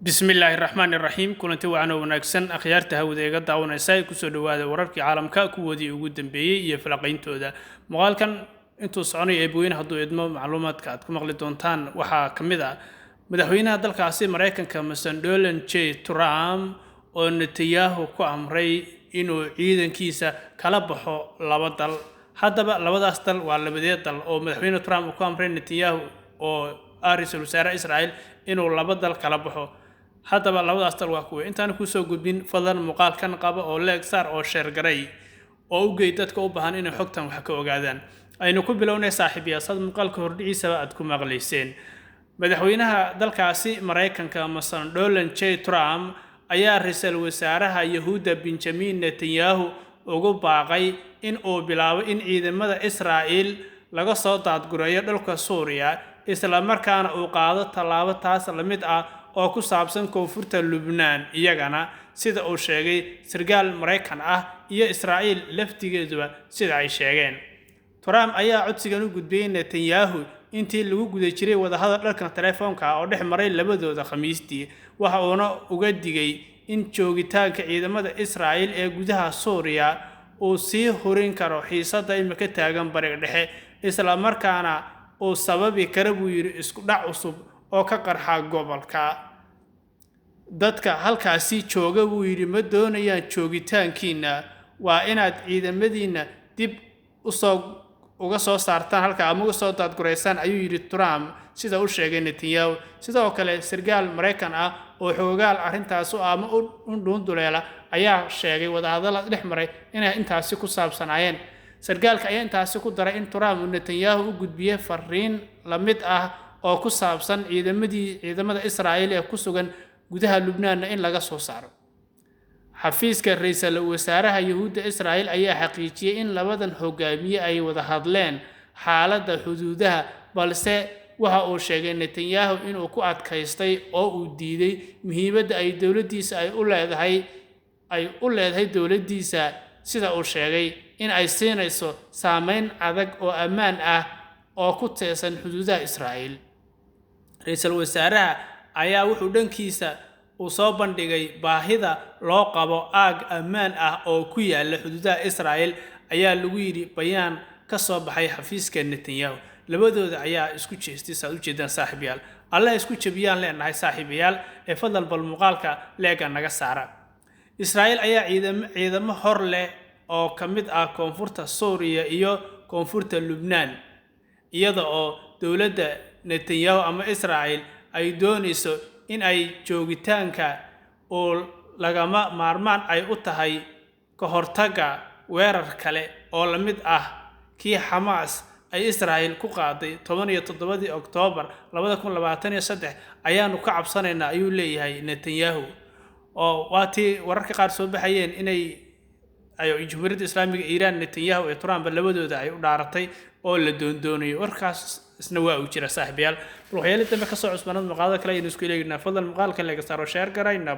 بسم الله الرحمن الرحيم كلنتي وعنا وناكسن أخيارته وديقة دعونا ساي كسر دواد وررك عالم كودي وجود بيه يفلقين تودا مقال كان انتو صعني ابوين هدو ادمو معلومات كات كمغلي دونتان وحا كمدا مدحوينها هذا الكاسي مريكان كمسن دولن تشي ترام oo Netanyahu ku amray inuu ciidankiisa kala baxo laba dal haddaba labadaas dal waa labadee dal oo madaxweyne Trump ku amray Netanyahu oo ra'iisul wasaare Israel inuu laba dal kala baxo haddaba labadaas dal waa kuwa intaan ku soo gudbin fadlan muuqaalkan qaba oo leeg saar oo share garay oo u geey dadka u baahan inay xogtan wax ka ogaadaan aynu ku bilownay saaxiibayaasada muuqaalka hordhiciisa aad ku maqleyseen madaxweynaha dalkaasi Mareykanka Masan Donald J Trump ayaa ra'iisul wasaaraha Yahuuda Benjamin Netanyahu ugu baaqay in uu bilaabo in ciidamada Israel laga soo daadgureeyo dhulka Suuriya isla markaana uu qaado tallaabo taas la mid ah oo ku saabsan koonfurta Lubnaan iyagana sida uu sheegay sargaal Mareykan ah iyo Israel laftigeeduba sida ay sheegeen Trump ayaa codsigan u gudbiyay Netanyahu intii lagu guday jiray wadahadal dhanka telefoonka oo dhex maray labadooda Khamiistii waxa uuna uga digay in joogitaanka ciidamada Israel ee gudaha Suuriya uu sii horin karo xiisadda imika taagan bariga dhexe isla markaana uu sababi karo buu yiri isku dhac cusub oo ka qarxa gobolka dadka halkaasi jooga buu yiri ma doonayaan joogitaankiina waa inaad ciidamadiina dib uga soo saartaan halka ama uga soo daadgureysaan ayuu yiri Trump sida uu sheegay Netanyahu sidoo kale sargaal Mareykan ah oo xoogaal arintaas ama u dhuunduleela ayaa sheegay wadahadal dhex maray inay intaasi ku saabsanaayeen sargaalka ayaa intaasi ku daray in Trump Netanyahu u gudbiyay fariin la mid ah oo ku saabsan ciidamada Israel ee ku sugan gudaha Lubnaan in laga soo saaro xafiiska ra'iisul wasaaraha Yahuuda Israel ayaa xaqiijiyay in labadan hogaamiye ay wada hadleen xaaladda xuduudaha balse waxa uu sheegay Netanyahu inuu ku adkaystay oo uu diiday muhiimadda ay dawladdiisa u leedahay dawladdiisa sida uu sheegay in ay siinayso saameyn adag oo ammaan ah oo ku teesan xuduudaha Israel ra'iisul wasaaraha ayaa wuxuu dhankiisa uu soo bandhigay baahida loo qabo aag ammaan ah oo ku yaala xuduudaha Israel ayaa lagu yiri bayaan ka soo baxay xafiiska Netanyahu labadooda ayaa isku jeestay u jeedaan saaxiibayaal Allah isku jabiyaan leenahay saaxiibayaal ee fadlan bal muuqaalka leega naga saara Israel ayaa ciidamo hor leh oo kamid ah koonfurta Suuriya iyo koonfurta Lubnaan iyada oo dawladda Netanyahu ama Israel ay doonayso in ay joogitaanka oo lagama maarmaan ay u tahay ka hortagga weerar kale oo la mid ah kii Hamas ay Israel ku qaaday 17 Oktoobar 2023 ayaanu ka cabsanaynaa ayuu leeyahay Netanyahu oo waatii wararka qaar soo baxayeen inay Jamhuuriyadda Islaamiga Iiraan Netanyahu iyo Trump labadooda ay u dhaaratay oo la doondoonayo warkaas isna waa u jira saaxiibayaal waxyeelada dambe ka soo cusbanad muuqaalada kale aynu isku eegnaa fadlan muuqaalka laga saaro share garayna